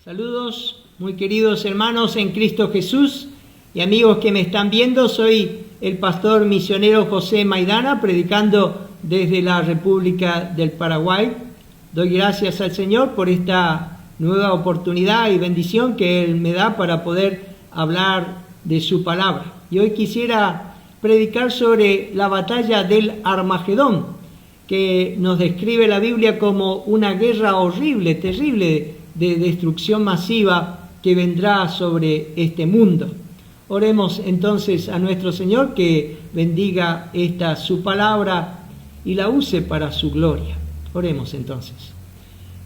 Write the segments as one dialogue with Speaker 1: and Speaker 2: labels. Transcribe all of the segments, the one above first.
Speaker 1: Saludos, muy queridos hermanos en Cristo Jesús y amigos que me están viendo. Soy el pastor misionero José Maidana, predicando desde la República del Paraguay. Doy gracias al Señor por esta nueva oportunidad y bendición que Él me da para poder hablar de su palabra. Y hoy quisiera predicar sobre la batalla del Armagedón, que nos describe la Biblia como una guerra horrible, terrible, de destrucción masiva que vendrá sobre este mundo. Oremos entonces a nuestro Señor que bendiga esta su palabra y la use para su gloria. Oremos entonces.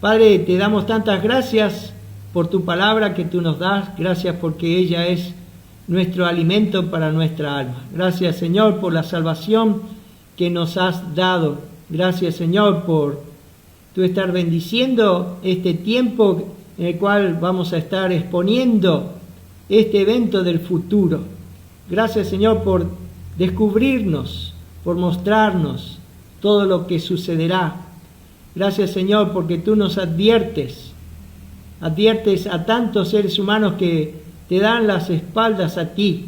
Speaker 1: Padre, te damos tantas gracias por tu palabra que tú nos das. Gracias porque ella es nuestro alimento para nuestra alma. Gracias, Señor, por la salvación que nos has dado. Gracias, Señor, por tú estar bendiciendo este tiempo en el cual vamos a estar exponiendo este evento del futuro. Gracias, Señor, por descubrirnos, por mostrarnos todo lo que sucederá. Gracias, Señor, porque tú nos adviertes a tantos seres humanos que te dan las espaldas a ti,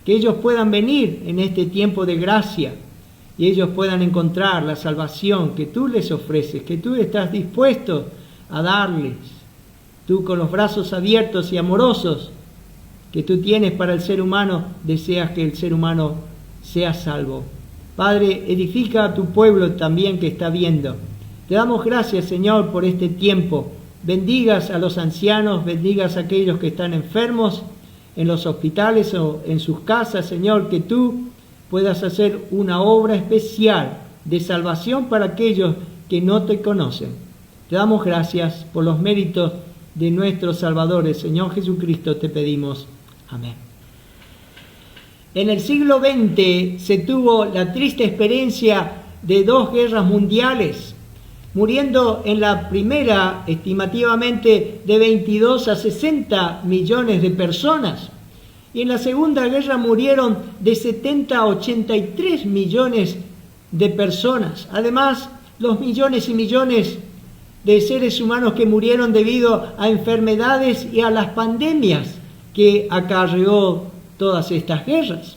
Speaker 1: que ellos puedan venir en este tiempo de gracia y ellos puedan encontrar la salvación que tú les ofreces, que tú estás dispuesto a darles. Tú con los brazos abiertos y amorosos que tú tienes para el ser humano, deseas que el ser humano sea salvo. Padre, edifica a tu pueblo también que está viendo. Te damos gracias, Señor, por este tiempo. Bendigas a los ancianos, bendigas a aquellos que están enfermos en los hospitales o en sus casas, Señor, que tú puedas hacer una obra especial de salvación para aquellos que no te conocen. Te damos gracias por los méritos de nuestro Salvador, el Señor Jesucristo, te pedimos. Amén. En el siglo XX se tuvo la triste experiencia de dos guerras mundiales, muriendo en la primera estimativamente de 22 a 60 millones de personas. Y en la Segunda Guerra murieron de 70 a 83 millones de personas. Además, los millones y millones de seres humanos que murieron debido a enfermedades y a las pandemias que acarreó todas estas guerras.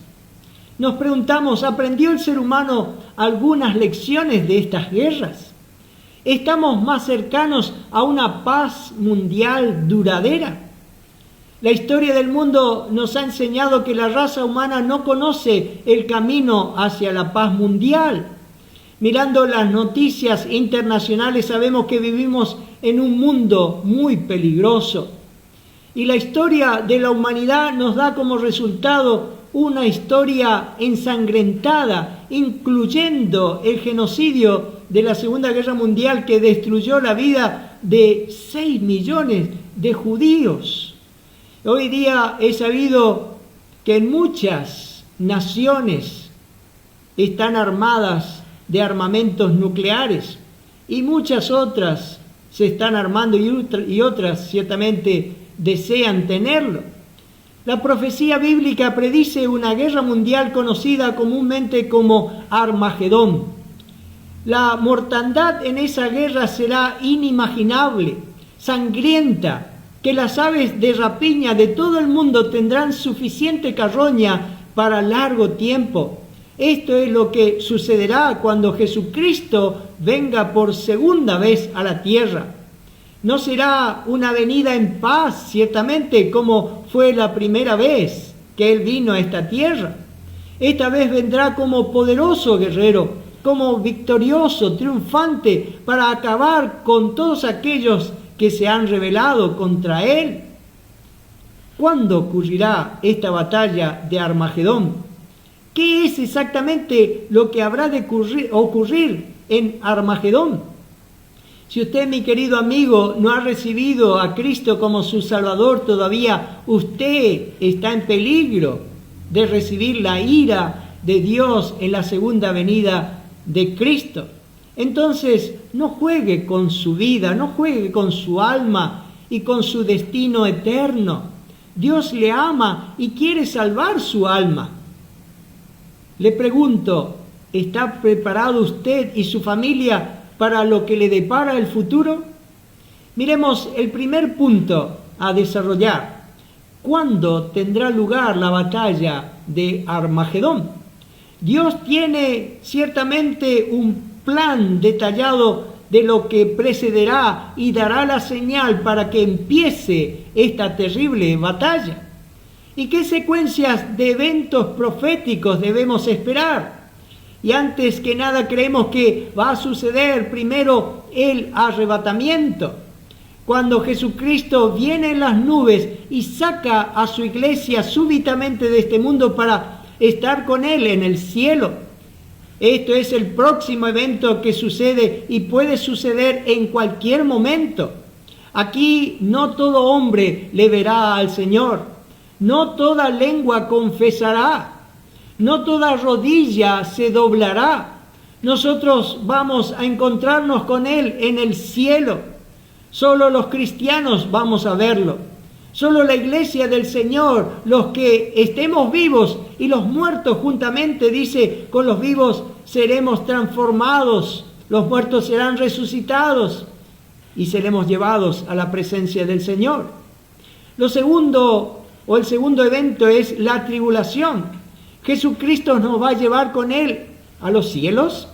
Speaker 1: Nos preguntamos, ¿aprendió el ser humano algunas lecciones de estas guerras? ¿Estamos más cercanos a una paz mundial duradera? La historia del mundo nos ha enseñado que la raza humana no conoce el camino hacia la paz mundial. Mirando las noticias internacionales sabemos que vivimos en un mundo muy peligroso. Y la historia de la humanidad nos da como resultado una historia ensangrentada, incluyendo el genocidio de la Segunda Guerra Mundial que destruyó la vida de 6 millones de judíos. Hoy día he sabido que en muchas naciones están armadas de armamentos nucleares y muchas otras se están armando y otras ciertamente desean tenerlo. La profecía bíblica predice una guerra mundial conocida comúnmente como Armagedón. La mortandad en esa guerra será inimaginable, sangrienta, que las aves de rapiña de todo el mundo tendrán suficiente carroña para largo tiempo. Esto es lo que sucederá cuando Jesucristo venga por segunda vez a la tierra. No será una venida en paz, ciertamente, como fue la primera vez que Él vino a esta tierra. Esta vez vendrá como poderoso guerrero, como victorioso, triunfante, para acabar con todos aquellos que se han rebelado contra Él. ¿Cuándo ocurrirá esta batalla de Armagedón? ¿Qué es exactamente lo que habrá de ocurrir en Armagedón? Si usted, mi querido amigo, no ha recibido a Cristo como su Salvador todavía, usted está en peligro de recibir la ira de Dios en la segunda venida de Cristo. Entonces, no juegue con su vida, no juegue con su alma y con su destino eterno. Dios le ama y quiere salvar su alma. Le pregunto, ¿está preparado usted y su familia para lo que le depara el futuro? Miremos el primer punto a desarrollar. ¿Cuándo tendrá lugar la batalla de Armagedón? Dios tiene ciertamente un plan detallado de lo que precederá y dará la señal para que empiece esta terrible batalla. ¿Y qué secuencias de eventos proféticos debemos esperar? Y antes que nada creemos que va a suceder primero el arrebatamiento, cuando Jesucristo viene en las nubes y saca a su iglesia súbitamente de este mundo para estar con Él en el cielo. Esto es el próximo evento que sucede y puede suceder en cualquier momento. Aquí no todo hombre le verá al Señor, no toda lengua confesará, no toda rodilla se doblará. Nosotros vamos a encontrarnos con Él en el cielo. Solo los cristianos vamos a verlo. Solo la iglesia del Señor, los que estemos vivos y los muertos juntamente, dice, con los vivos seremos transformados, los muertos serán resucitados y seremos llevados a la presencia del Señor. El segundo evento es la tribulación. Jesucristo nos va a llevar con Él a los cielos.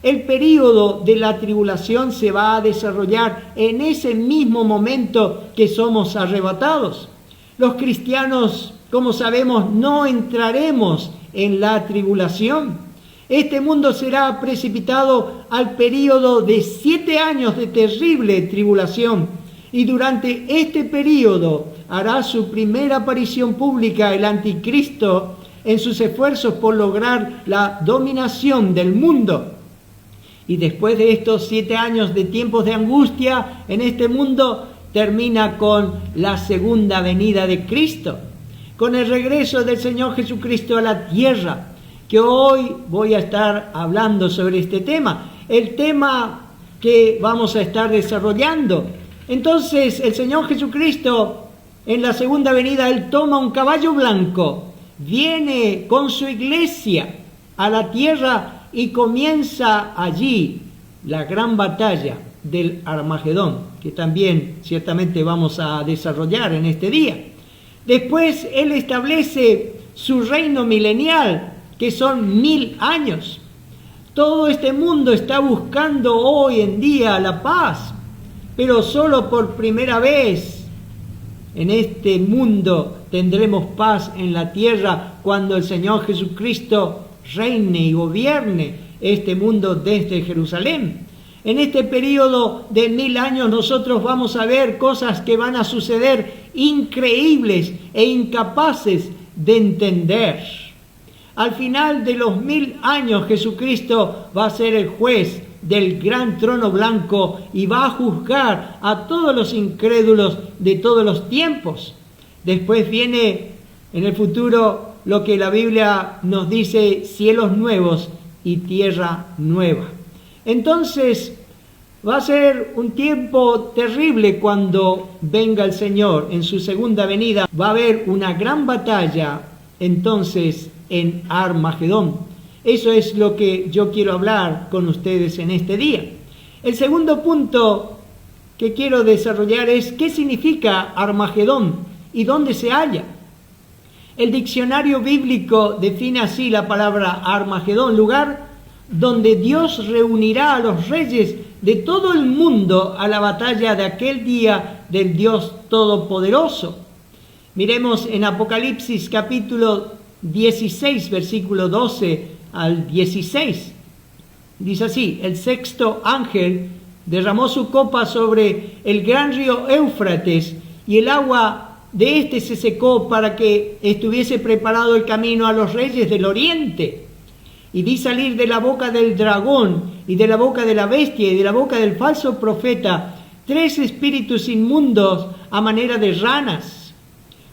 Speaker 1: El período de la tribulación se va a desarrollar en ese mismo momento que somos arrebatados. Los cristianos, como sabemos, no entraremos en la tribulación. Este mundo será precipitado al período de 7 años de terrible tribulación, y durante este período hará su primera aparición pública el anticristo en sus esfuerzos por lograr la dominación del mundo. Y después de estos 7 años de tiempos de angustia en este mundo, termina con la segunda venida de Cristo, con el regreso del Señor Jesucristo a la tierra, que hoy voy a estar hablando sobre este tema, el tema que vamos a estar desarrollando. Entonces, el Señor Jesucristo, en la segunda venida, Él toma un caballo blanco, viene con su iglesia a la tierra y comienza allí la gran batalla del Armagedón, que también ciertamente vamos a desarrollar en este día. Después Él establece su reino milenial, que son 1000 años. Todo este mundo está buscando hoy en día la paz, pero solo por primera vez en este mundo tendremos paz en la tierra cuando el Señor Jesucristo reine y gobierne este mundo desde Jerusalén. En este periodo de 1000 años nosotros vamos a ver cosas que van a suceder increíbles e incapaces de entender. Al final de los 1000 años Jesucristo va a ser el juez del gran trono blanco y va a juzgar a todos los incrédulos de todos los tiempos. Después viene en el futuro lo que la Biblia nos dice, cielos nuevos y tierra nueva. Entonces, va a ser un tiempo terrible cuando venga el Señor en su segunda venida. Va a haber una gran batalla, entonces, en Armagedón. Eso es lo que yo quiero hablar con ustedes en este día. El segundo punto que quiero desarrollar es qué significa Armagedón y dónde se halla. El diccionario bíblico define así la palabra Armagedón: lugar donde Dios reunirá a los reyes de todo el mundo a la batalla de aquel día del Dios Todopoderoso. Miremos en Apocalipsis capítulo 16, versículo 12 al 16. Dice así: el sexto ángel derramó su copa sobre el gran río Éufrates, y el agua de este se secó para que estuviese preparado el camino a los reyes del oriente. Y vi salir de la boca del dragón y de la boca de la bestia y de la boca del falso profeta 3 espíritus inmundos a manera de ranas,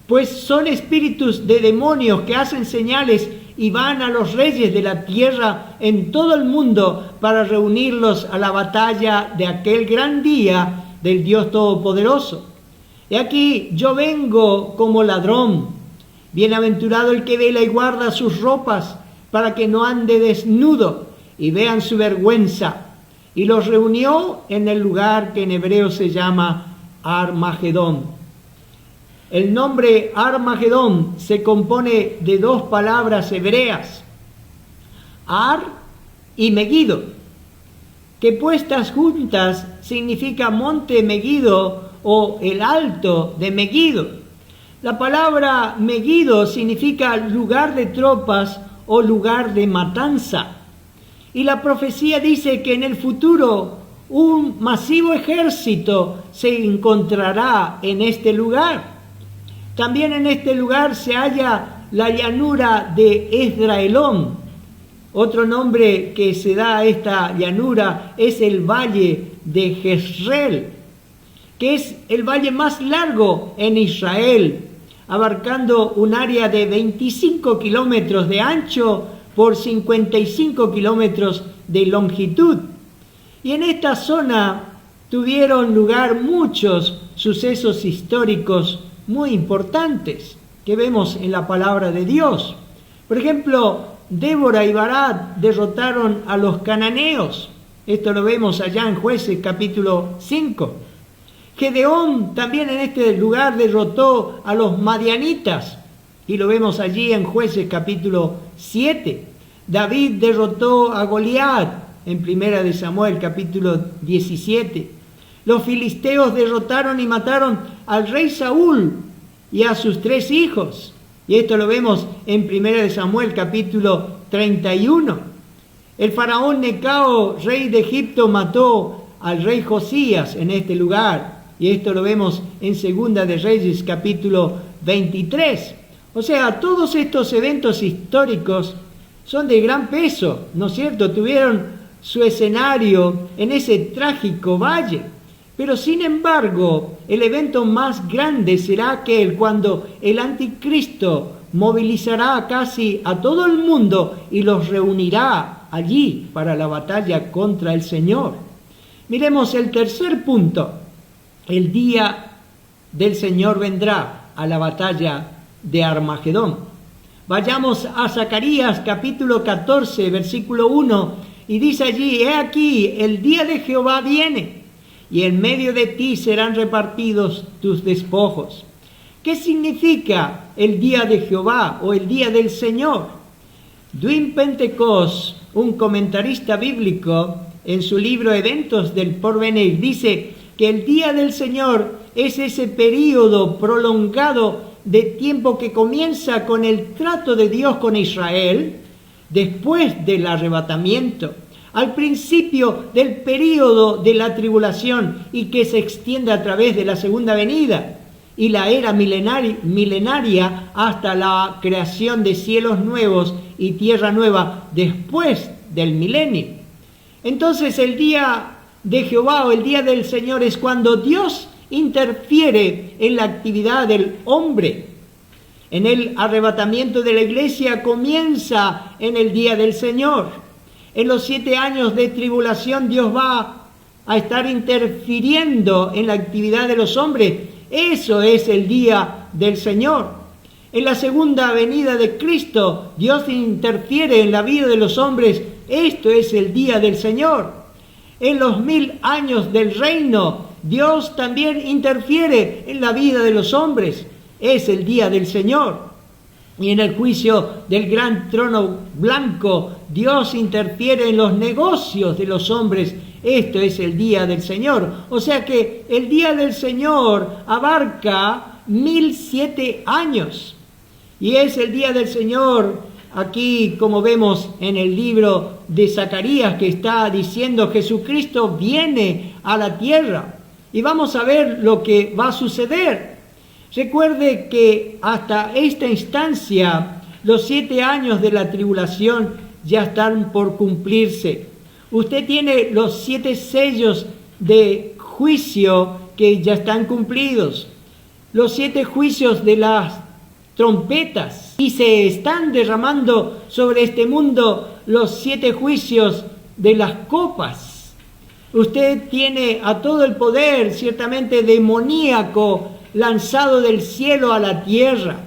Speaker 1: pues son espíritus de demonios que hacen señales y van a los reyes de la tierra en todo el mundo para reunirlos a la batalla de aquel gran día del Dios Todopoderoso. He aquí, yo vengo como ladrón. Bienaventurado el que vela y guarda sus ropas, para que no ande desnudo y vean su vergüenza. Y los reunió en el lugar que en hebreo se llama Armagedón. El nombre Armagedón se compone de dos palabras hebreas, Ar y Megiddo, que puestas juntas significa monte Megiddo o el alto de Megiddo. La palabra Megiddo significa lugar de tropas o lugar de matanza. Y la profecía dice que en el futuro un masivo ejército se encontrará en este lugar. También en este lugar se halla la llanura de Esdraelón. Otro nombre que se da a esta llanura es el valle de Jezreel, que es el valle más largo en Israel, abarcando un área de 25 kilómetros de ancho por 55 kilómetros de longitud. Y en esta zona tuvieron lugar muchos sucesos históricos muy importantes que vemos en la palabra de Dios. Por ejemplo, Débora y Barak derrotaron a los cananeos. Esto lo vemos allá en Jueces capítulo 5. Gedeón también en este lugar derrotó a los madianitas. Y lo vemos allí en Jueces capítulo 7. David derrotó a Goliat en Primera de Samuel capítulo 17. Los filisteos derrotaron y mataron al rey Saúl y a sus 3 hijos. Y esto lo vemos en Primera de Samuel capítulo 31. El faraón Necao, rey de Egipto, mató al rey Josías en este lugar. Y esto lo vemos en Segunda de Reyes capítulo 23. O sea, todos estos eventos históricos son de gran peso, ¿no es cierto? Tuvieron su escenario en ese trágico valle. Pero sin embargo, el evento más grande será aquel cuando el anticristo movilizará casi a todo el mundo y los reunirá allí para la batalla contra el Señor. Miremos el tercer punto. El día del Señor vendrá a la batalla de Armagedón. Vayamos a Zacarías capítulo 14, versículo 1, y dice allí: he aquí, el día de Jehová viene, y en medio de ti serán repartidos tus despojos. ¿Qué significa el día de Jehová o el día del Señor? Duin Pentecost, un comentarista bíblico, en su libro Eventos del Porvenir, dice que el día del Señor es ese período prolongado de tiempo que comienza con el trato de Dios con Israel después del arrebatamiento, al principio del período de la tribulación y que se extiende a través de la segunda venida y la era milenaria hasta la creación de cielos nuevos y tierra nueva después del milenio. Entonces el día de Jehová o el día del Señor es cuando Dios interfiere en la actividad del hombre. En el arrebatamiento de la iglesia comienza en el día del Señor. En los 7 años de tribulación Dios va a estar interfiriendo en la actividad de los hombres. Eso es el día del Señor. En la segunda venida de Cristo Dios interfiere en la vida de los hombres. Esto es el día del Señor. En los 1000 años del reino Dios también interfiere en la vida de los hombres. Es el día del Señor. Y en el juicio del gran trono blanco, Dios interfiere en los negocios de los hombres. Esto es el día del Señor. O sea que el día del Señor abarca 1007 años. Y es el día del Señor, aquí como vemos en el libro de Zacarías, que está diciendo Jesucristo viene a la tierra. Y vamos a ver lo que va a suceder. Recuerde que hasta esta instancia los 7 años de la tribulación ya están por cumplirse. Usted tiene los 7 sellos de juicio que ya están cumplidos, los 7 juicios de las trompetas, y se están derramando sobre este mundo los 7 juicios de las copas. Usted tiene a todo el poder ciertamente demoníaco lanzado del cielo a la tierra.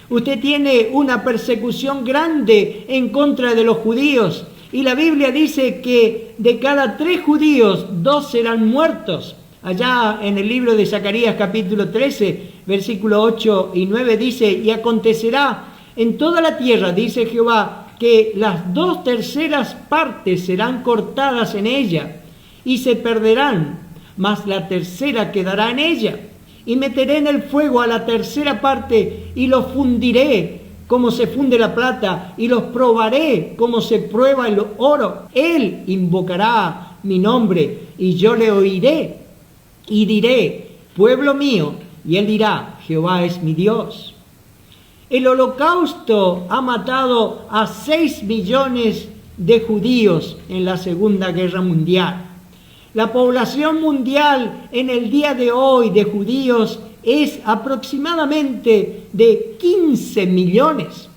Speaker 1: Usted tiene una persecución grande en contra de los judíos. Y la Biblia dice que de cada 3 judíos, 2 serán muertos. Allá en el libro de Zacarías capítulo 13 versículo 8 y 9 dice: y acontecerá en toda la tierra, dice Jehová, que las 2/3 partes serán cortadas en ella y se perderán, mas la 1/3 quedará en ella. Y meteré en el fuego a la 1/3 parte y los fundiré como se funde la plata, y los probaré como se prueba el oro. Él invocará mi nombre, y yo le oiré, y diré: pueblo mío, y él dirá: Jehová es mi Dios. El holocausto ha matado a 6 millones de judíos en la Segunda Guerra Mundial. La población mundial en el día de hoy de judíos es aproximadamente de 15 millones.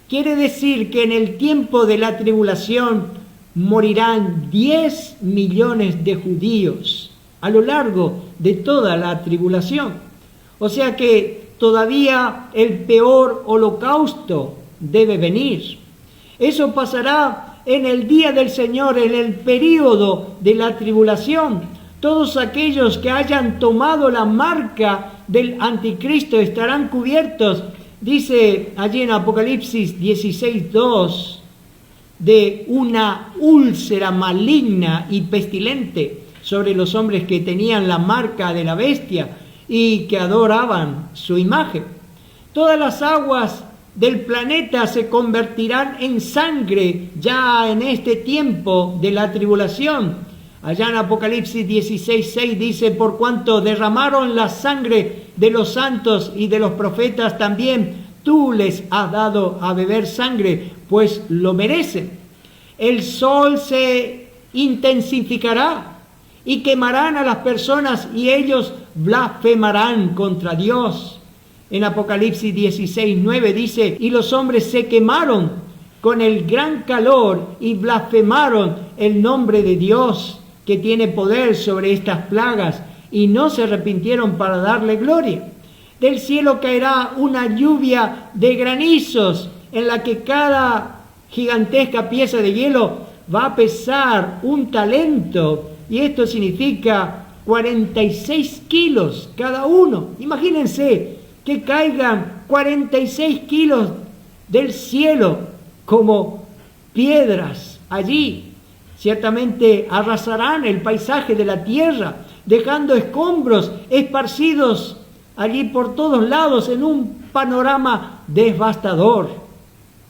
Speaker 1: Quiere decir que en el tiempo de la tribulación morirán 10 millones de judíos a lo largo de toda la tribulación. O sea que todavía el peor holocausto debe venir. Eso pasará en el día del Señor, en el período de la tribulación. Todos aquellos que hayan tomado la marca del anticristo estarán cubiertos, dice allí en Apocalipsis 16:2, de una úlcera maligna y pestilente sobre los hombres que tenían la marca de la bestia y que adoraban su imagen. Todas las aguas del planeta se convertirán en sangre ya en este tiempo de la tribulación. Allá en Apocalipsis 16:6 dice: por cuanto derramaron la sangre de los santos y de los profetas, también tú les has dado a beber sangre, pues lo merecen. El sol se intensificará y quemarán a las personas, y ellos blasfemarán contra Dios. En Apocalipsis 16:9 dice: y los hombres se quemaron con el gran calor y blasfemaron el nombre de Dios, que tiene poder sobre estas plagas, y no se arrepintieron para darle gloria. Del cielo caerá una lluvia de granizos, en la que cada gigantesca pieza de hielo va a pesar 1 talento, y esto significa 46 kilos cada uno. Imagínense que caigan 46 kilos del cielo como piedras allí. Ciertamente arrasarán el paisaje de la tierra, dejando escombros esparcidos allí por todos lados en un panorama devastador.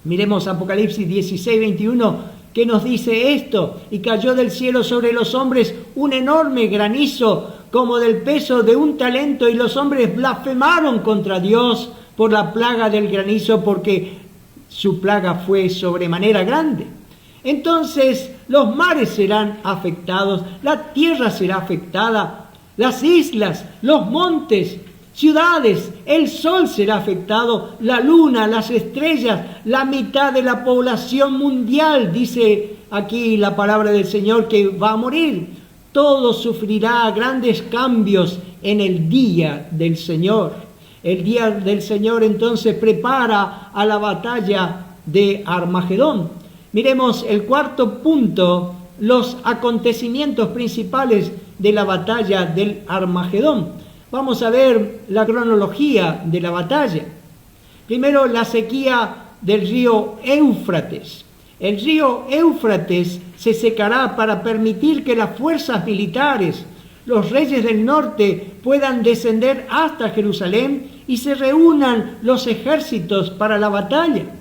Speaker 1: Miremos Apocalipsis 16:21, que nos dice esto: y cayó del cielo sobre los hombres un enorme granizo, como del peso de 1 talento, y los hombres blasfemaron contra Dios por la plaga del granizo, porque su plaga fue sobremanera grande. Entonces los mares serán afectados, la tierra será afectada, las islas, los montes, ciudades, el sol será afectado, la luna, las estrellas, la mitad de la población mundial, dice aquí la palabra del Señor, que va a morir. Todo sufrirá grandes cambios en el día del Señor. El día del Señor entonces prepara a la batalla de Armagedón. Miremos el cuarto punto, los acontecimientos principales de la batalla del Armagedón. Vamos a ver la cronología de la batalla. Primero, la sequía del río Éufrates. El río Éufrates se secará para permitir que las fuerzas militares, los reyes del norte, puedan descender hasta Jerusalén y se reúnan los ejércitos para la batalla.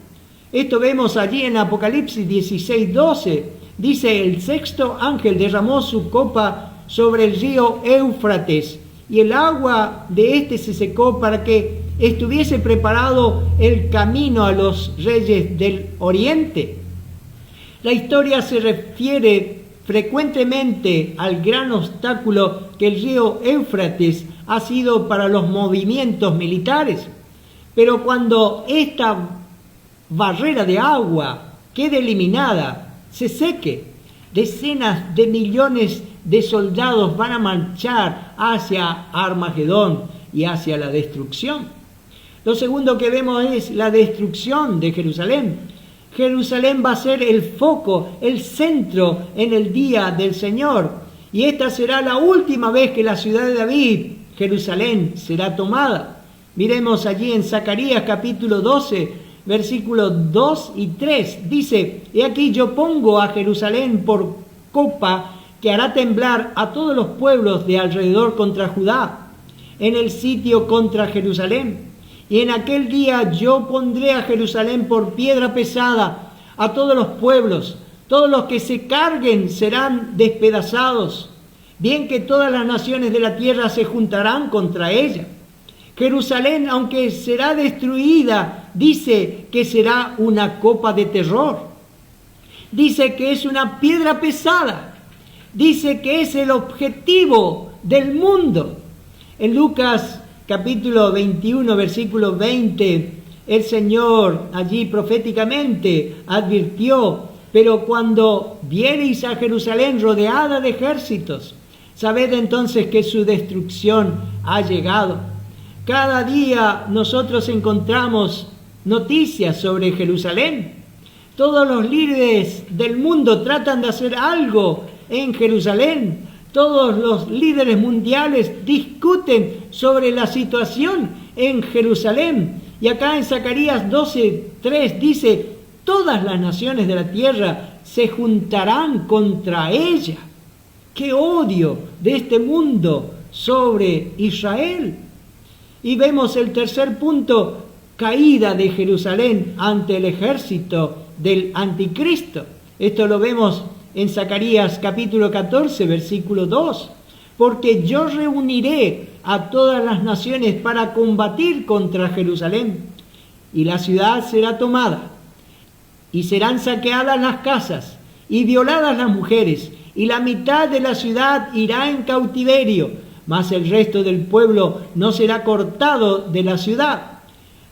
Speaker 1: Esto vemos allí en Apocalipsis 16:12. Dice: el 6º ángel derramó su copa sobre el río Éufrates, y el agua de este se secó para que estuviese preparado el camino a los reyes del oriente. La historia se refiere frecuentemente al gran obstáculo que el río Éufrates ha sido para los movimientos militares. Pero cuando esta barrera de agua quede eliminada, se seque, decenas de millones de soldados van a marchar hacia Armagedón y hacia la destrucción. Lo segundo que vemos es la destrucción de Jerusalén. Jerusalén va a ser el foco, el centro en el día del Señor. Y esta será la última vez que la ciudad de David, Jerusalén, será tomada. Miremos allí en Zacarías capítulo 12, versículos 2 y 3. Dice: he aquí yo pongo a Jerusalén por copa que hará temblar a todos los pueblos de alrededor contra Judá, en el sitio contra Jerusalén. Y en aquel día yo pondré a Jerusalén por piedra pesada a todos los pueblos. Todos los que se carguen serán despedazados. Bien que todas las naciones de la tierra se juntarán contra ella. Jerusalén, aunque será destruida, dice que será una copa de terror. Dice que es una piedra pesada. Dice que es el objetivo del mundo. En Lucas capítulo 21, versículo 20, el Señor allí proféticamente advirtió: pero cuando viereis a Jerusalén rodeada de ejércitos, sabed entonces que su destrucción ha llegado. Cada día nosotros encontramos noticias sobre Jerusalén. Todos los líderes del mundo tratan de hacer algo en Jerusalén. Todos los líderes mundiales discuten sobre la situación en Jerusalén. Y acá en Zacarías 12:3 dice: todas las naciones de la tierra se juntarán contra ella. ¡Qué odio de este mundo sobre Israel! Y vemos el tercer punto: caída de Jerusalén ante el ejército del anticristo. Esto lo vemos en Zacarías capítulo 14, versículo 2. Porque yo reuniré a todas las naciones para combatir contra Jerusalén, y la ciudad será tomada, y serán saqueadas las casas, y violadas las mujeres, y la mitad de la ciudad irá en cautiverio, mas el resto del pueblo no será cortado de la ciudad.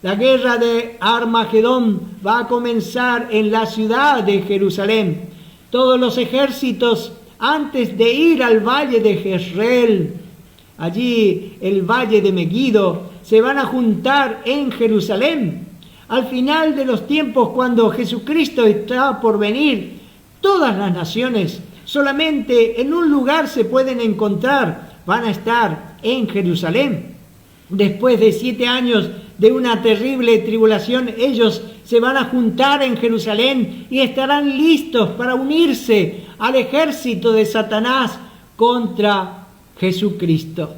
Speaker 1: La guerra de Armagedón va a comenzar en la ciudad de Jerusalén. Todos los ejércitos, antes de ir al valle de Jezreel, allí el valle de Megiddo, se van a juntar en Jerusalén. Al final de los tiempos, cuando Jesucristo está por venir, todas las naciones solamente en un lugar se pueden encontrar, van a estar en Jerusalén. Después de 7 años de una terrible tribulación, ellos se van a juntar en Jerusalén y estarán listos para unirse al ejército de Satanás contra Jesucristo.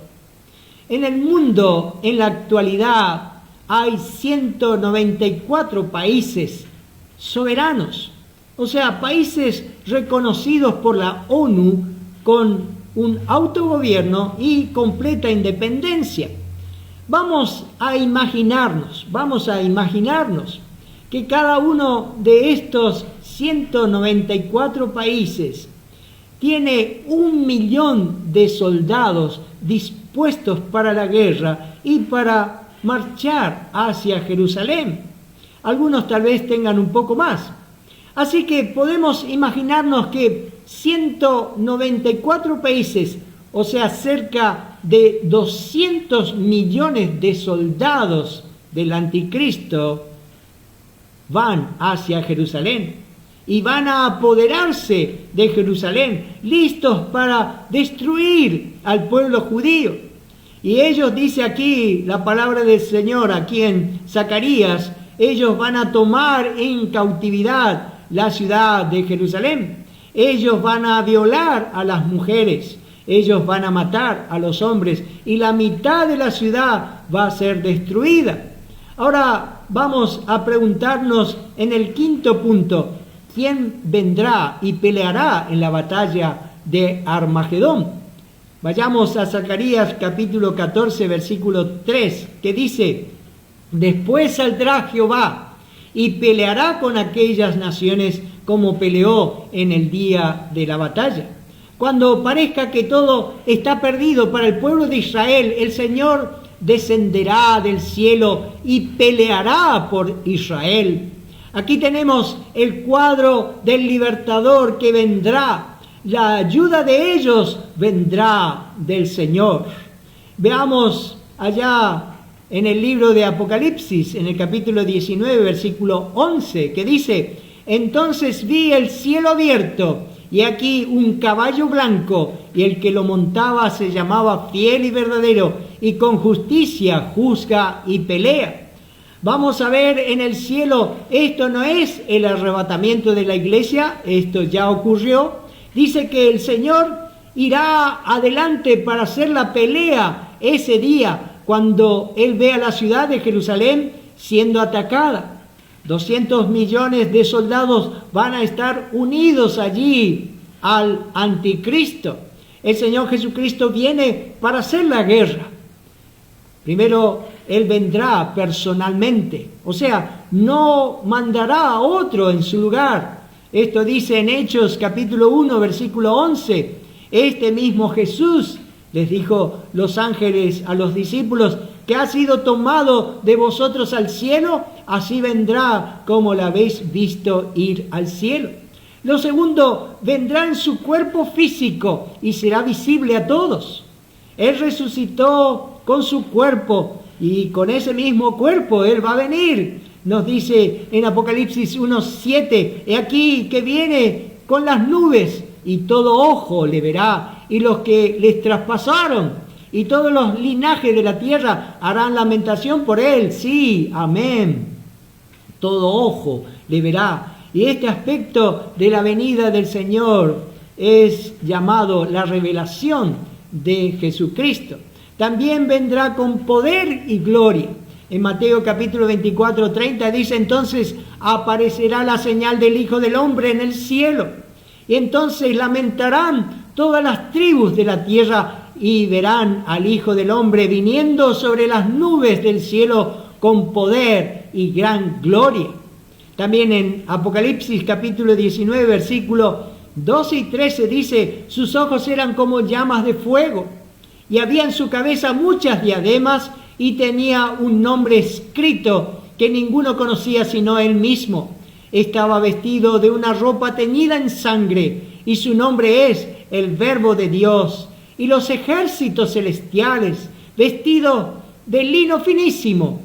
Speaker 1: En el mundo, en la actualidad, hay 194 países soberanos, o sea, países reconocidos por la ONU con un autogobierno y completa independencia. Vamos a imaginarnos que cada uno de estos 194 países tiene 1 millón de soldados dispuestos para la guerra y para marchar hacia Jerusalén. Algunos tal vez tengan un poco más. Así que podemos imaginarnos que 194 países, o sea, cerca de 200 millones de soldados del anticristo, van hacia Jerusalén y van a apoderarse de Jerusalén, listos para destruir al pueblo judío. Y ellos, dice aquí la palabra del Señor, aquí en Zacarías, ellos van a tomar en cautividad la ciudad de Jerusalén. Ellos van a violar a las mujeres, ellos van a matar a los hombres y la mitad de la ciudad va a ser destruida. Ahora vamos a preguntarnos en el quinto punto: ¿quién vendrá y peleará en la batalla de Armagedón? Vayamos a Zacarías capítulo 14, versículo 3, que dice: después saldrá Jehová y peleará con aquellas naciones como peleó en el día de la batalla. Cuando parezca que todo está perdido para el pueblo de Israel, el Señor descenderá del cielo y peleará por Israel. Aquí tenemos el cuadro del libertador que vendrá. La ayuda de ellos vendrá del Señor. Veamos allá en el libro de Apocalipsis, en el capítulo 19, versículo 11, que dice: entonces vi el cielo abierto, y aquí un caballo blanco, y el que lo montaba se llamaba Fiel y Verdadero, y con justicia juzga y pelea. Vamos a ver en el cielo, esto no es el arrebatamiento de la iglesia, esto ya ocurrió. Dice que el Señor irá adelante para hacer la pelea ese día, cuando Él vea la ciudad de Jerusalén siendo atacada. 200 millones de soldados van a estar unidos allí al anticristo. El Señor Jesucristo viene para hacer la guerra. Primero, Él vendrá personalmente, o sea, no mandará a otro en su lugar. Esto dice en Hechos capítulo 1, versículo 11. Este mismo Jesús les dijo los ángeles a los discípulos, que ha sido tomado de vosotros al cielo, así vendrá como la habéis visto ir al cielo. Lo segundo, vendrá en su cuerpo físico y será visible a todos. Él resucitó con su cuerpo y con ese mismo cuerpo Él va a venir. Nos dice en Apocalipsis 1:7, he aquí que viene con las nubes y todo ojo le verá, y los que les traspasaron y todos los linajes de la tierra harán lamentación por Él. Sí, amén. Todo ojo le verá. Y este aspecto de la venida del Señor es llamado la revelación de Jesucristo. También vendrá con poder y gloria. En Mateo capítulo 24:30 dice, entonces aparecerá la señal del Hijo del Hombre en el cielo. Y entonces lamentarán todas las tribus de la tierra y verán al Hijo del Hombre viniendo sobre las nubes del cielo con poder y gran gloria. También en Apocalipsis capítulo 19, versículo 12 y 13 dice, sus ojos eran como llamas de fuego, y había en su cabeza muchas diademas, y tenía un nombre escrito que ninguno conocía sino él mismo. Estaba vestido de una ropa teñida en sangre, y su nombre es el Verbo de Dios. Y los ejércitos celestiales, vestidos de lino finísimo,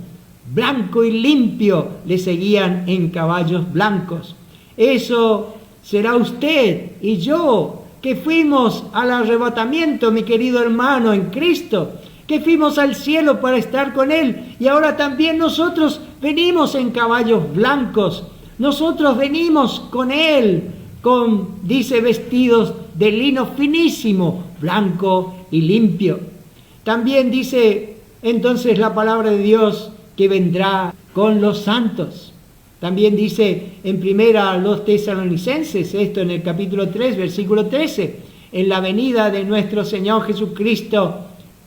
Speaker 1: blanco y limpio, le seguían en caballos blancos. Eso será usted y yo, que fuimos al arrebatamiento, mi querido hermano en Cristo, que fuimos al cielo para estar con Él, y ahora también nosotros venimos en caballos blancos. Nosotros venimos con Él, dice, vestidos de lino finísimo, blanco y limpio. También dice entonces la palabra de Dios que vendrá con los santos. También dice en primera a los tesalonicenses, esto en el capítulo 3, versículo 13, en la venida de nuestro Señor Jesucristo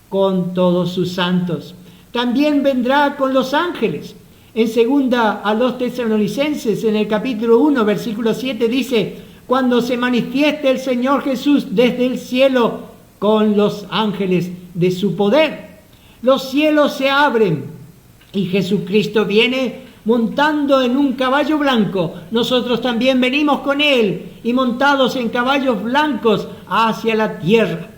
Speaker 1: con todos sus santos. También vendrá con los ángeles. En segunda a los tesalonicenses, en el capítulo 1, versículo 7, dice, cuando se manifieste el Señor Jesús desde el cielo con los ángeles de su poder. Los cielos se abren y Jesucristo viene montando en un caballo blanco. Nosotros también venimos con Él y montados en caballos blancos hacia la tierra.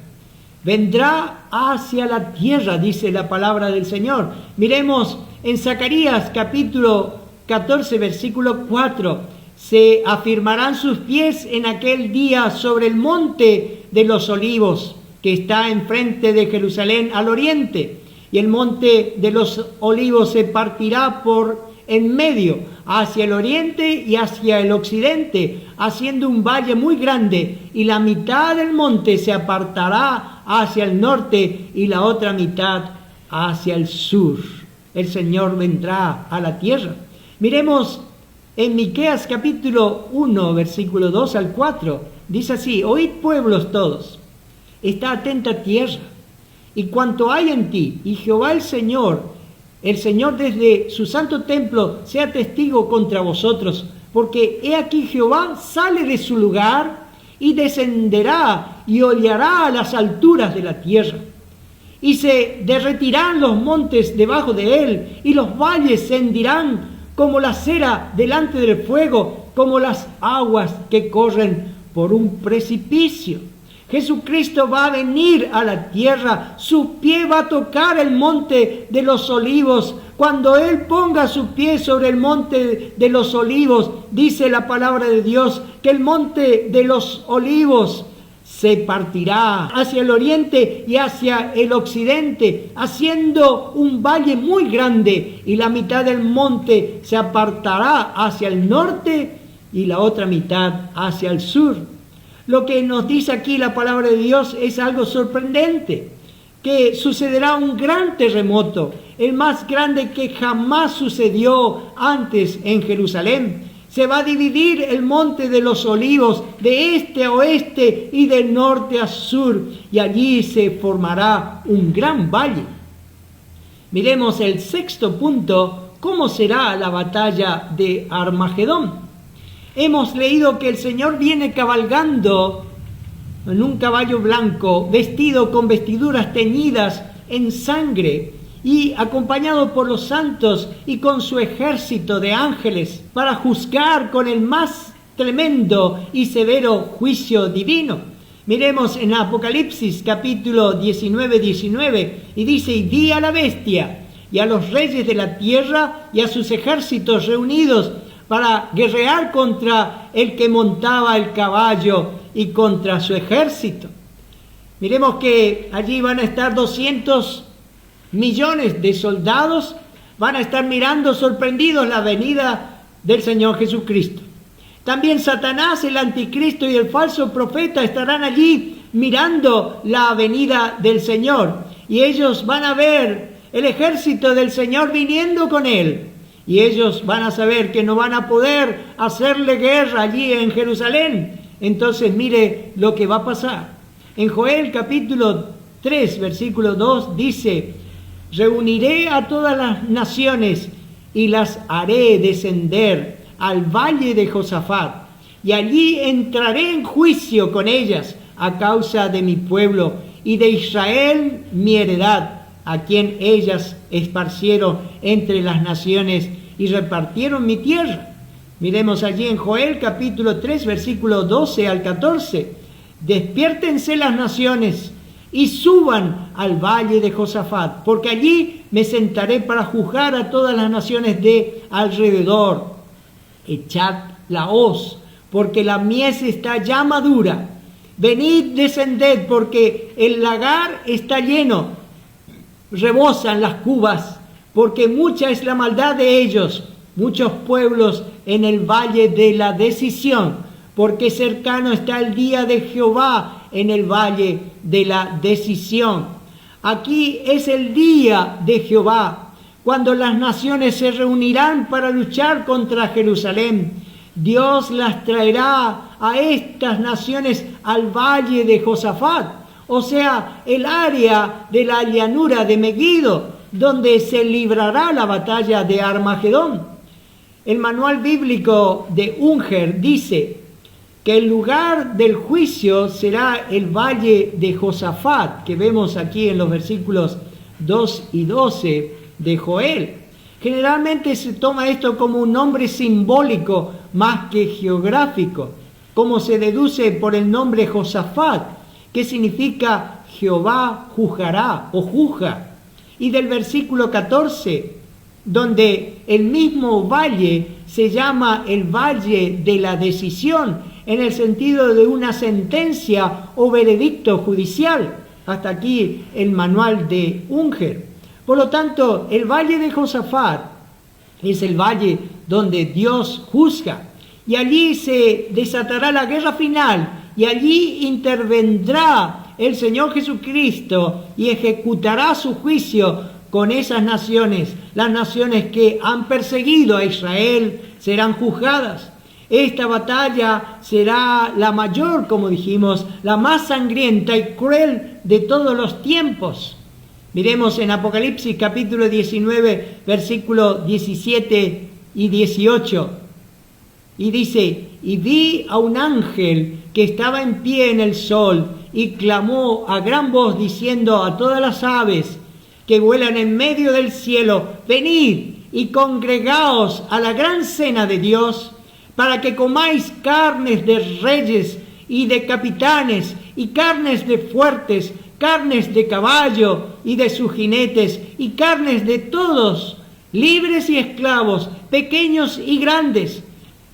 Speaker 1: Vendrá hacia la tierra, dice la palabra del Señor. Miremos en Zacarías capítulo 14, versículo 4. Se afirmarán sus pies en aquel día sobre el monte de los olivos, que está enfrente de Jerusalén al oriente. Y el monte de los olivos se partirá por en medio, hacia el oriente y hacia el occidente, haciendo un valle muy grande, y la mitad del monte se apartará hacia el norte y la otra mitad hacia el sur. El Señor vendrá a la tierra. Miremos en Miqueas capítulo 1, versículo 2 al 4, dice así, oíd pueblos todos, está atenta tierra, y cuanto hay en ti, y Jehová el Señor desde su santo templo sea testigo contra vosotros, porque he aquí Jehová sale de su lugar y descenderá y hollará a las alturas de la tierra. Y se derretirán los montes debajo de él, y los valles se hendirán como la cera delante del fuego, como las aguas que corren por un precipicio. Jesucristo va a venir a la tierra, su pie va a tocar el monte de los olivos. Cuando Él ponga su pie sobre el monte de los olivos, dice la palabra de Dios, que el monte de los olivos se partirá hacia el oriente y hacia el occidente, haciendo un valle muy grande, y la mitad del monte se apartará hacia el norte y la otra mitad hacia el sur. Lo que nos dice aquí la palabra de Dios es algo sorprendente, que sucederá un gran terremoto, el más grande que jamás sucedió antes en Jerusalén. Se va a dividir el monte de los olivos de este a oeste y de norte a sur, y allí se formará un gran valle. Miremos el sexto punto, ¿cómo será la batalla de Armagedón? Hemos leído que el Señor viene cabalgando en un caballo blanco, vestido con vestiduras teñidas en sangre, y acompañado por los santos y con su ejército de ángeles, para juzgar con el más tremendo y severo juicio divino. Miremos en Apocalipsis capítulo 19, y dice: y vi a la bestia y a los reyes de la tierra y a sus ejércitos reunidos para guerrear contra el que montaba el caballo y contra su ejército. Miremos que allí van a estar 200 millones de soldados, van a estar mirando sorprendidos la venida del Señor Jesucristo. También Satanás, el anticristo y el falso profeta estarán allí mirando la venida del Señor, y ellos van a ver el ejército del Señor viniendo con él, y ellos van a saber que no van a poder hacerle guerra allí en Jerusalén. Entonces mire lo que va a pasar. En Joel capítulo 3 versículo 2 dice: reuniré a todas las naciones y las haré descender al valle de Josafat, y allí entraré en juicio con ellas a causa de mi pueblo y de Israel mi heredad, a quien ellas esparcieron entre las naciones y repartieron mi tierra. Miremos allí en Joel capítulo 3 versículo 12 al 14. Despiértense las naciones y suban al valle de Josafat, porque allí me sentaré para juzgar a todas las naciones de alrededor. Echad la hoz, porque la mies está ya madura. Venid, descended, porque el lagar está lleno. Rebosan las cubas, porque mucha es la maldad de ellos. Muchos pueblos en el valle de la decisión, porque cercano está el día de Jehová en el valle de la decisión. Aquí es el día de Jehová, cuando las naciones se reunirán para luchar contra Jerusalén. Dios las traerá a estas naciones al valle de Josafat, o sea, el área de la llanura de Megiddo, donde se librará la batalla de Armagedón. El manual bíblico de Unger dice que el lugar del juicio será el valle de Josafat, que vemos aquí en los versículos 2 y 12 de Joel. Generalmente se toma esto como un nombre simbólico más que geográfico, como se deduce por el nombre Josafat, que significa Jehová juzgará o juzga. Y del versículo 14, donde el mismo valle se llama el valle de la decisión, en el sentido de una sentencia o veredicto judicial. Hasta aquí el manual de Unger. Por lo tanto, el valle de Josafat es el valle donde Dios juzga, y allí se desatará la guerra final, y allí intervendrá el Señor Jesucristo y ejecutará su juicio con esas naciones. Las naciones que han perseguido a Israel serán juzgadas. Esta batalla será la mayor, como dijimos, la más sangrienta y cruel de todos los tiempos. Miremos en Apocalipsis capítulo 19, versículos 17 y 18. Y dice: y vi a un ángel que estaba en pie en el sol y clamó a gran voz diciendo a todas las aves que vuelan en medio del cielo: venid y congregaos a la gran cena de Dios, para que comáis carnes de reyes y de capitanes, y carnes de fuertes, carnes de caballo y de sus jinetes, y carnes de todos, libres y esclavos, pequeños y grandes.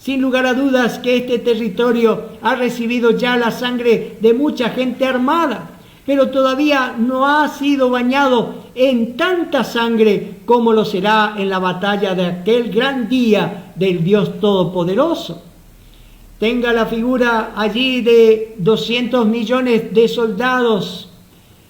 Speaker 1: Sin lugar a dudas que este territorio ha recibido ya la sangre de mucha gente armada, pero todavía no ha sido bañado en tanta sangre como lo será en la batalla de aquel gran día del Dios Todopoderoso. Tenga la figura allí de 200 millones de soldados.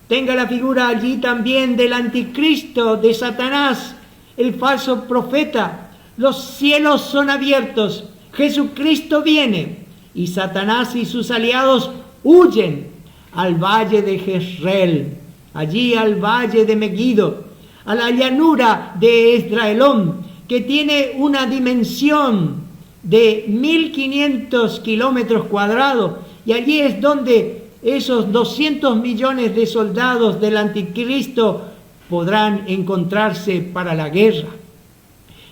Speaker 1: Tenga la figura allí también del anticristo, de Satanás, el falso profeta. Los cielos son abiertos, Jesucristo viene y Satanás y sus aliados huyen al valle de Jezreel, allí al valle de Megiddo, a la llanura de Esdraelón, que tiene una dimensión de 1500 kilómetros cuadrados, y allí es donde esos 200 millones de soldados del anticristo podrán encontrarse para la guerra.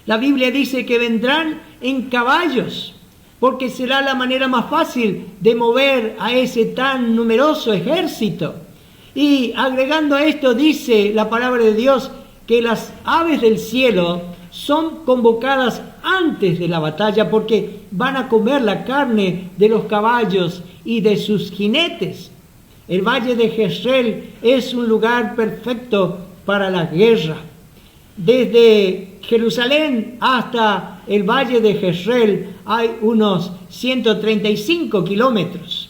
Speaker 1: La Biblia dice que vendrán en caballos, porque será la manera más fácil de mover a ese tan numeroso ejército. Y agregando a esto, dice la palabra de Dios que las aves del cielo son convocadas antes de la batalla, porque van a comer la carne de los caballos y de sus jinetes. El valle de Jezreel es un lugar perfecto para la guerra. Desde Jerusalén hasta el valle de Jezreel hay unos 135 kilómetros.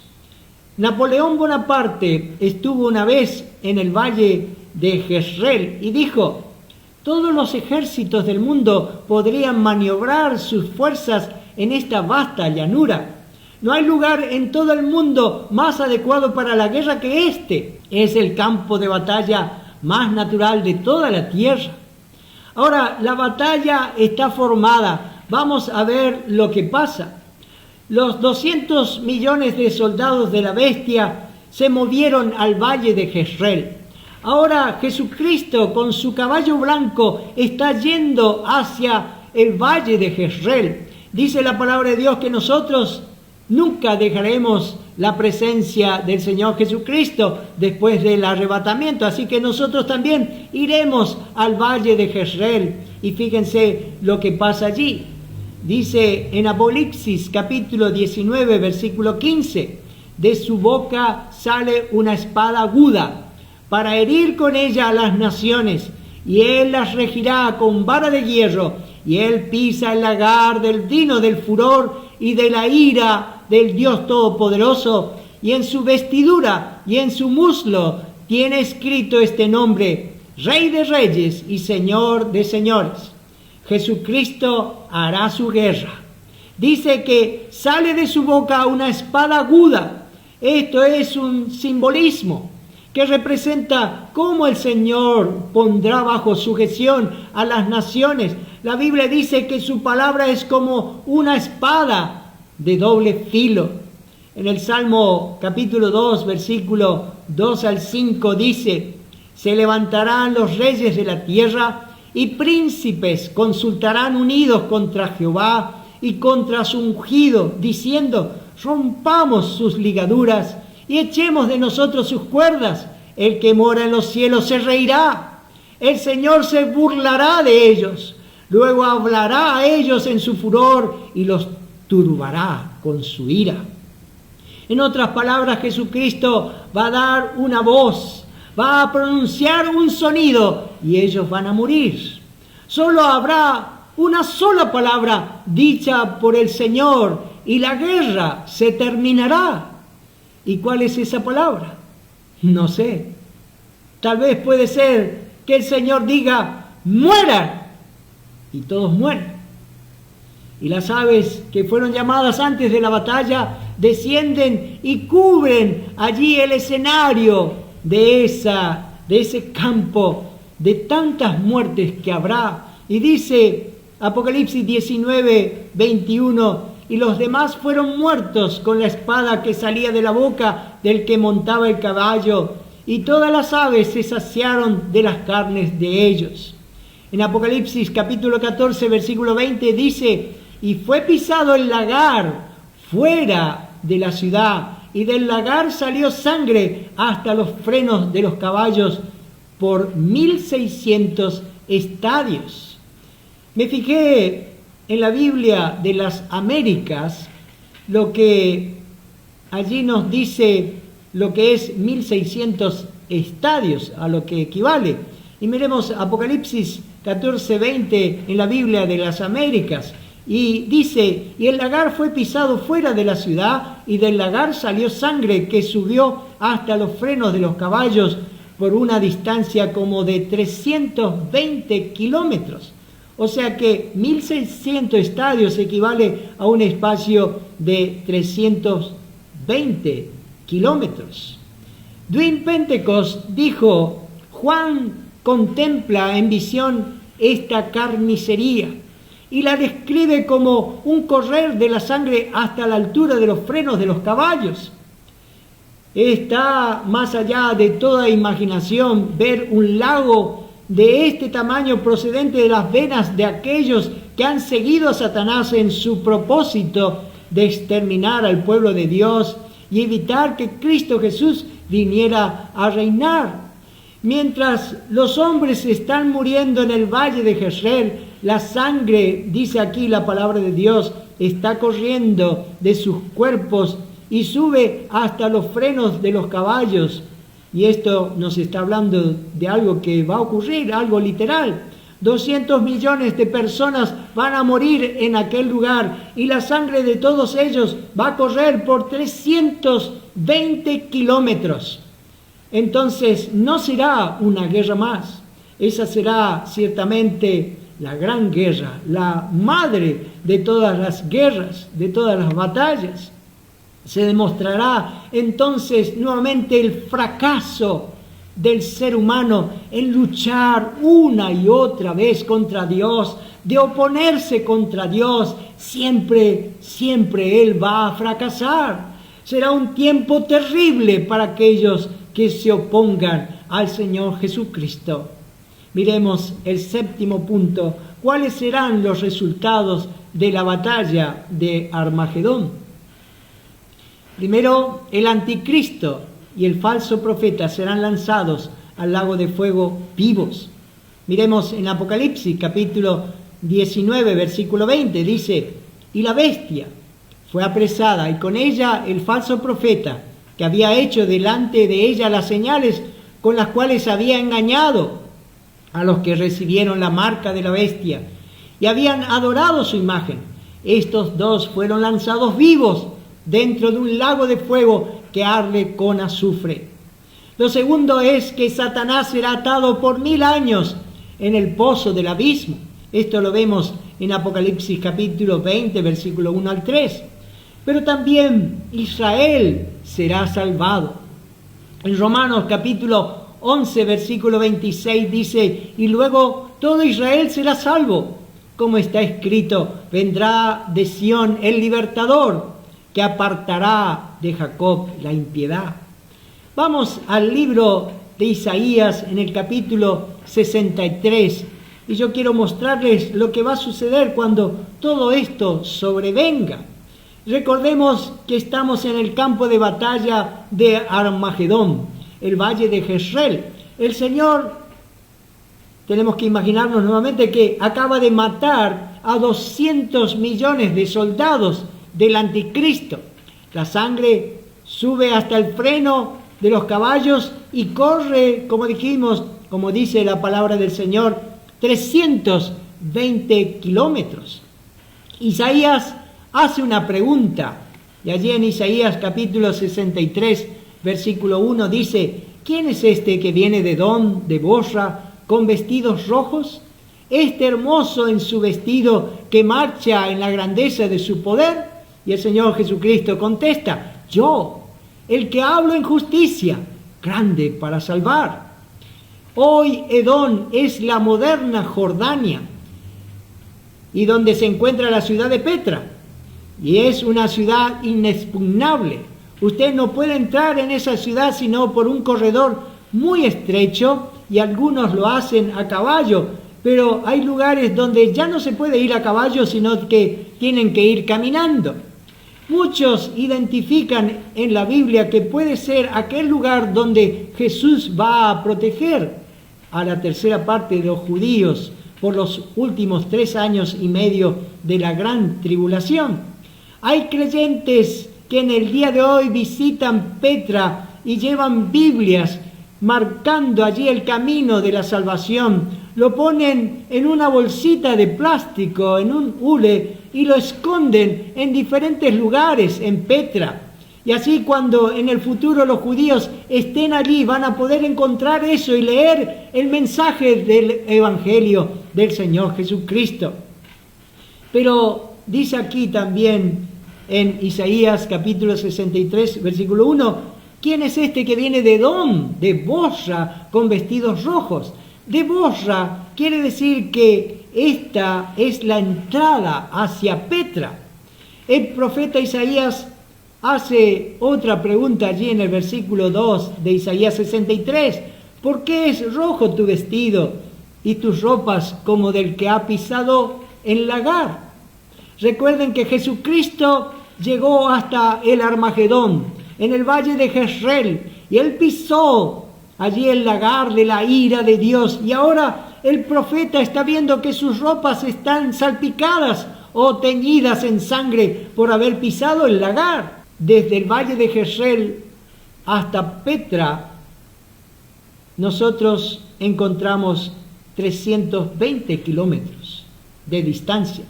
Speaker 1: Napoleón Bonaparte estuvo una vez en el valle de Jezreel y dijo: todos los ejércitos del mundo podrían maniobrar sus fuerzas en esta vasta llanura. No hay lugar en todo el mundo más adecuado para la guerra que este. Es el campo de batalla más natural de toda la tierra. Ahora, la batalla está formada. Vamos a ver lo que pasa. Los 200 millones de soldados de la bestia se movieron al valle de Jezreel. Ahora Jesucristo con su caballo blanco está yendo hacia el valle de Jezreel. Dice la palabra de Dios que nosotros nunca dejaremos la presencia del Señor Jesucristo después del arrebatamiento. Así que nosotros también iremos al valle de Jezreel. Y fíjense lo que pasa allí. Dice en Apocalipsis capítulo 19, versículo 15, de su boca sale una espada aguda para herir con ella a las naciones, y él las regirá con vara de hierro, y él pisa el lagar del vino del furor y de la ira del Dios Todopoderoso, y en su vestidura y en su muslo tiene escrito este nombre: Rey de Reyes y Señor de Señores. Jesucristo hará su guerra. Dice que sale de su boca una espada aguda. Esto es un simbolismo que representa cómo el Señor pondrá bajo sujeción a las naciones. La Biblia dice que su palabra es como una espada de doble filo. En el Salmo capítulo 2, versículo 2 al 5 dice: se levantarán los reyes de la tierra y príncipes consultarán unidos contra Jehová y contra su ungido, diciendo: rompamos sus ligaduras y echemos de nosotros sus cuerdas. El que mora en los cielos se reirá. El Señor se burlará de ellos. Luego hablará a ellos en su furor y los turbará con su ira. En otras palabras, Jesucristo va a dar una voz, va a pronunciar un sonido y ellos van a morir. Solo habrá una sola palabra dicha por el Señor y la guerra se terminará. ¿Y cuál es esa palabra? No sé. Tal vez puede ser que el Señor diga: mueran, y todos mueren. Y las aves que fueron llamadas antes de la batalla descienden y cubren allí el escenario de ese campo de tantas muertes que habrá. Y dice Apocalipsis 19, 21: y los demás fueron muertos con la espada que salía de la boca del que montaba el caballo, y todas las aves se saciaron de las carnes de ellos. En Apocalipsis capítulo 14, versículo 20 dice: y fue pisado el lagar fuera de la ciudad, y del lagar salió sangre hasta los frenos de los caballos por 1600 estadios. Me fijé en la Biblia de las Américas, lo que allí nos dice lo que es 1600 estadios, a lo que equivale. Y miremos Apocalipsis 14:20 en la Biblia de las Américas. Y dice, y el lagar fue pisado fuera de la ciudad, y del lagar salió sangre que subió hasta los frenos de los caballos por una distancia como de 320 kilómetros. O sea que 1600 estadios equivale a un espacio de 320 kilómetros. Duane Pentecost dijo, Juan contempla en visión esta carnicería y la describe como un correr de la sangre hasta la altura de los frenos de los caballos. Está más allá de toda imaginación ver un lago de este tamaño procedente de las venas de aquellos que han seguido a Satanás en su propósito de exterminar al pueblo de Dios y evitar que Cristo Jesús viniera a reinar. Mientras los hombres están muriendo en el valle de Jezreel, la sangre, dice aquí la palabra de Dios, está corriendo de sus cuerpos y sube hasta los frenos de los caballos. Y esto nos está hablando de algo que va a ocurrir, algo literal. 200 millones de personas van a morir en aquel lugar y la sangre de todos ellos va a correr por 320 kilómetros. Entonces no será una guerra más. Esa será ciertamente la gran guerra, la madre de todas las guerras, de todas las batallas. Se demostrará entonces nuevamente el fracaso del ser humano en luchar una y otra vez contra Dios, de oponerse contra Dios. Siempre Él va a fracasar. Será un tiempo terrible para aquellos que se opongan al Señor Jesucristo. Miremos el séptimo punto. ¿Cuáles serán los resultados de la batalla de Armagedón? Primero, el anticristo y el falso profeta serán lanzados al lago de fuego vivos. Miremos en Apocalipsis capítulo 19, versículo 20, dice, y la bestia fue apresada y con ella el falso profeta que había hecho delante de ella las señales con las cuales había engañado a los que recibieron la marca de la bestia y habían adorado su imagen. Estos dos fueron lanzados vivos dentro de un lago de fuego que arde con azufre. Lo segundo es que Satanás será atado por 1000 años en el pozo del abismo. Esto lo vemos en Apocalipsis capítulo 20, versículo 1 al 3. Pero también Israel será salvado. En Romanos capítulo 11, versículo 26 dice, y luego todo Israel será salvo. Como está escrito, vendrá de Sión el libertador, que apartará de Jacob la impiedad. Vamos al libro de Isaías en el capítulo 63 y yo quiero mostrarles lo que va a suceder cuando todo esto sobrevenga. Recordemos que estamos en el campo de batalla de Armagedón, el valle de Jezreel. El Señor, tenemos que imaginarnos nuevamente que acaba de matar a 200 millones de soldados del anticristo. La sangre sube hasta el freno de los caballos y corre, como dijimos, como dice la palabra del Señor, 320 kilómetros. Isaías hace una pregunta, y allí en Isaías capítulo 63, versículo 1 dice, ¿quién es este que viene de Edom, de Bosra, con vestidos rojos? Este hermoso en su vestido que marcha en la grandeza de su poder. Y el Señor Jesucristo contesta, yo, el que hablo en justicia, grande para salvar. Hoy Edom es la moderna Jordania y donde se encuentra la ciudad de Petra. Y es una ciudad inexpugnable. Usted no puede entrar en esa ciudad sino por un corredor muy estrecho y algunos lo hacen a caballo. Pero hay lugares donde ya no se puede ir a caballo sino que tienen que ir caminando. Muchos identifican en la Biblia que puede ser aquel lugar donde Jesús va a proteger a la tercera parte de los judíos por los últimos 3 años y medio de la gran tribulación. Hay creyentes que en el día de hoy visitan Petra y llevan Biblias marcando allí el camino de la salvación. Lo ponen en una bolsita de plástico, en un hule, y lo esconden en diferentes lugares en Petra. Y así cuando en el futuro los judíos estén allí van a poder encontrar eso y leer el mensaje del Evangelio del Señor Jesucristo. Pero dice aquí también en Isaías capítulo 63, versículo 1, ¿quién es este que viene de Edom, de Bosra, con vestidos rojos? De Bosra quiere decir que esta es la entrada hacia Petra. El profeta Isaías hace otra pregunta allí en el versículo 2 de Isaías 63. ¿Por qué es rojo tu vestido y tus ropas como del que ha pisado el lagar? Recuerden que Jesucristo llegó hasta el Armagedón, en el valle de Jezreel, y él pisó allí el lagar de la ira de Dios. Y ahora el profeta está viendo que sus ropas están salpicadas o teñidas en sangre por haber pisado el lagar. Desde el valle de Jezreel hasta Petra, nosotros encontramos 320 kilómetros de distancia.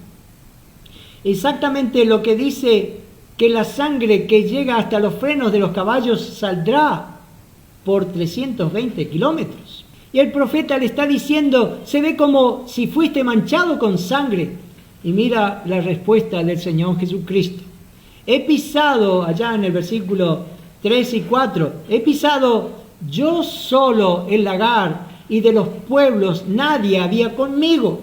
Speaker 1: Exactamente lo que dice que la sangre que llega hasta los frenos de los caballos saldrá por 320 kilómetros. Y el profeta le está diciendo, se ve como si fuiste manchado con sangre. Y mira la respuesta del Señor Jesucristo. He pisado, allá en el versículo 3 y 4, he pisado yo solo el lagar, y de los pueblos nadie había conmigo.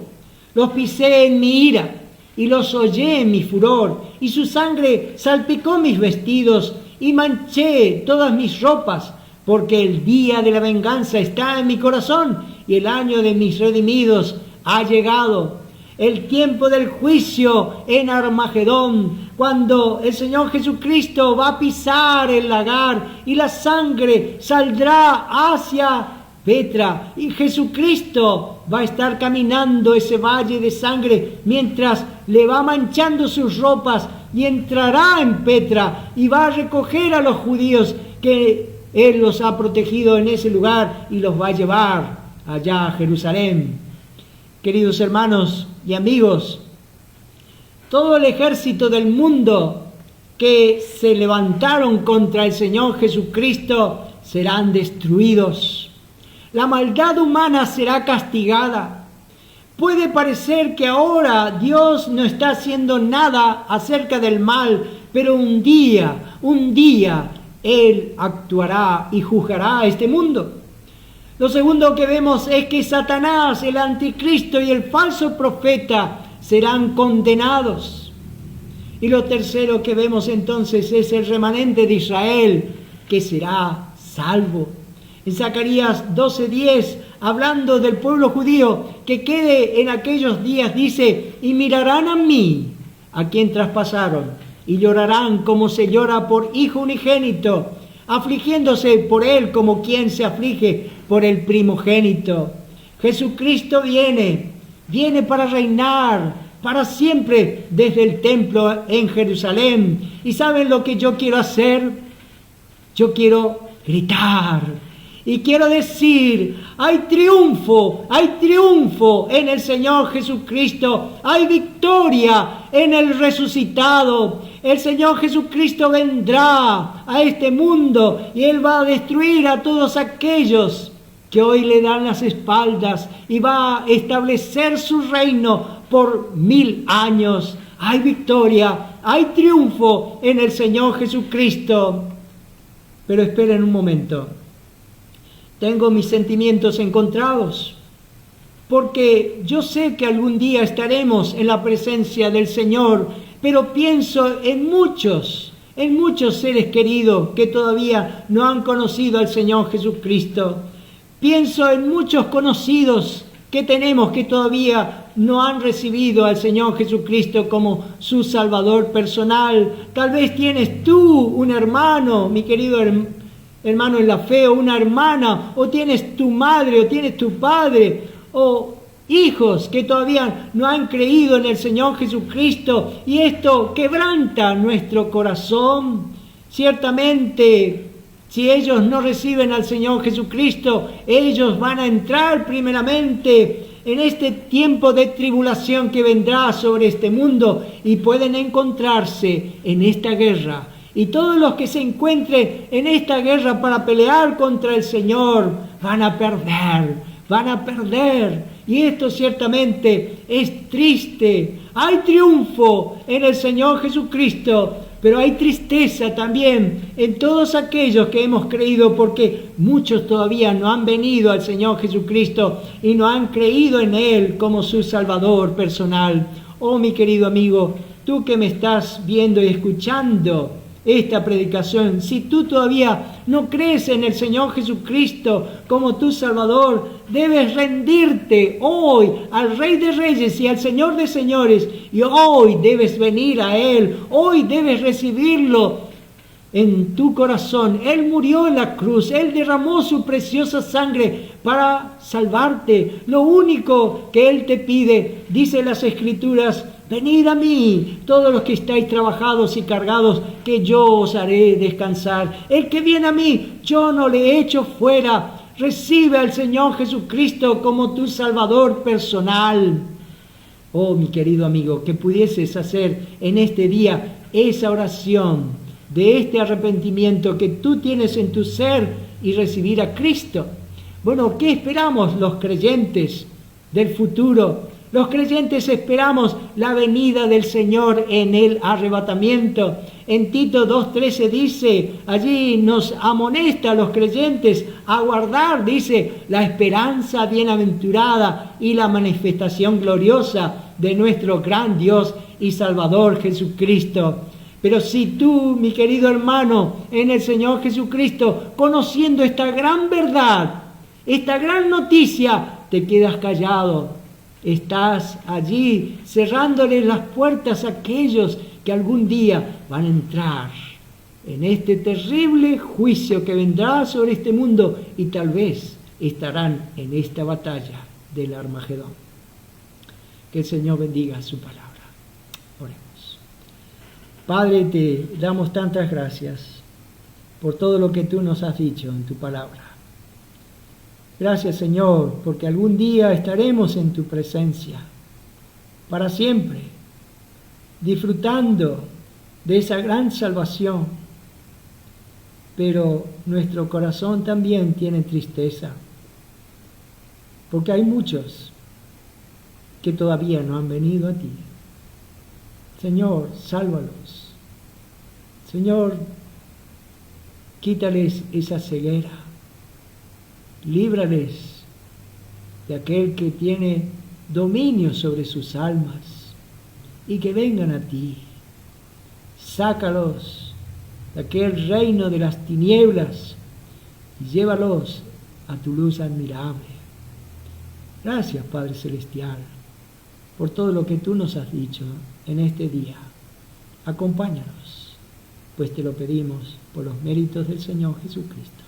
Speaker 1: Los pisé en mi ira, y los hollé en mi furor, y su sangre salpicó mis vestidos, y manché todas mis ropas, porque el día de la venganza está en mi corazón, y el año de mis redimidos ha llegado. El tiempo del juicio en Armagedón, cuando el Señor Jesucristo va a pisar el lagar y la sangre saldrá hacia Petra, y Jesucristo va a estar caminando ese valle de sangre mientras le va manchando sus ropas, y entrará en Petra y va a recoger a los judíos que Él los ha protegido en ese lugar y los va a llevar allá a Jerusalén. Queridos hermanos y amigos, todo el ejército del mundo que se levantaron contra el Señor Jesucristo serán destruidos. La maldad humana será castigada. Puede parecer que ahora Dios no está haciendo nada acerca del mal, pero un día, Él actuará y juzgará a este mundo. Lo segundo que vemos es que Satanás, el anticristo y el falso profeta serán condenados. Y lo tercero que vemos entonces es el remanente de Israel que será salvo. En Zacarías 12:10, hablando del pueblo judío que quede en aquellos días, dice, y mirarán a mí, a quien traspasaron, y llorarán como se llora por hijo unigénito, afligiéndose por él como quien se aflige por el primogénito. Jesucristo viene para reinar para siempre desde el templo en Jerusalén. ¿Y saben lo que yo quiero hacer? Yo quiero gritar y quiero decir, hay triunfo en el Señor Jesucristo, hay victoria en el resucitado. El Señor Jesucristo vendrá a este mundo y Él va a destruir a todos aquellos que hoy le dan las espaldas y va a establecer su reino por 1000 años. Hay victoria, hay triunfo en el Señor Jesucristo. Pero esperen un momento. Tengo mis sentimientos encontrados, porque yo sé que algún día estaremos en la presencia del Señor, pero pienso en muchos seres queridos que todavía no han conocido al Señor Jesucristo. Pienso en muchos conocidos que tenemos que todavía no han recibido al Señor Jesucristo como su Salvador personal. Tal vez tienes tú un hermano, mi querido hermano en la fe, o una hermana, o tienes tu madre, o tienes tu padre, o hijos que todavía no han creído en el Señor Jesucristo, y esto quebranta nuestro corazón. Ciertamente, si ellos no reciben al Señor Jesucristo, ellos van a entrar primeramente en este tiempo de tribulación que vendrá sobre este mundo y pueden encontrarse en esta guerra. Y todos los que se encuentren en esta guerra para pelear contra el Señor van a perder. Y esto ciertamente es triste. Hay triunfo en el Señor Jesucristo, pero hay tristeza también en todos aquellos que hemos creído, porque muchos todavía no han venido al Señor Jesucristo y no han creído en Él como su Salvador personal. Oh, mi querido amigo, tú que me estás viendo y escuchando esta predicación, si tú todavía no crees en el Señor Jesucristo como tu Salvador, debes rendirte hoy al Rey de Reyes y al Señor de Señores, y hoy debes venir a Él, hoy debes recibirlo en tu corazón. Él murió en la cruz, Él derramó su preciosa sangre para salvarte. Lo único que Él te pide, dice las Escrituras: venid a mí, todos los que estáis trabajados y cargados, que yo os haré descansar. El que viene a mí, yo no le echo fuera. Recibe al Señor Jesucristo como tu Salvador personal. Oh, mi querido amigo, que pudieses hacer en este día esa oración de este arrepentimiento que tú tienes en tu ser y recibir a Cristo. Bueno, ¿qué esperamos los creyentes del futuro? Los creyentes esperamos la venida del Señor en el arrebatamiento. En Tito 2:13 dice, allí nos amonesta a los creyentes a guardar, dice, la esperanza bienaventurada y la manifestación gloriosa de nuestro gran Dios y Salvador Jesucristo. Pero si tú, mi querido hermano, en el Señor Jesucristo, conociendo esta gran verdad, esta gran noticia, te quedas callado, estás allí cerrándoles las puertas a aquellos que algún día van a entrar en este terrible juicio que vendrá sobre este mundo, y tal vez estarán en esta batalla del Armagedón. Que el Señor bendiga su palabra. Oremos. Padre, te damos tantas gracias por todo lo que tú nos has dicho en tu palabra. Gracias, Señor, porque algún día estaremos en tu presencia para siempre, disfrutando de esa gran salvación. Pero nuestro corazón también tiene tristeza, porque hay muchos que todavía no han venido a ti. Señor, sálvalos. Señor, quítales esa ceguera. Líbrales de aquel que tiene dominio sobre sus almas, y que vengan a ti. Sácalos de aquel reino de las tinieblas y llévalos a tu luz admirable. Gracias, Padre Celestial, por todo lo que tú nos has dicho en este día. Acompáñanos, pues te lo pedimos por los méritos del Señor Jesucristo.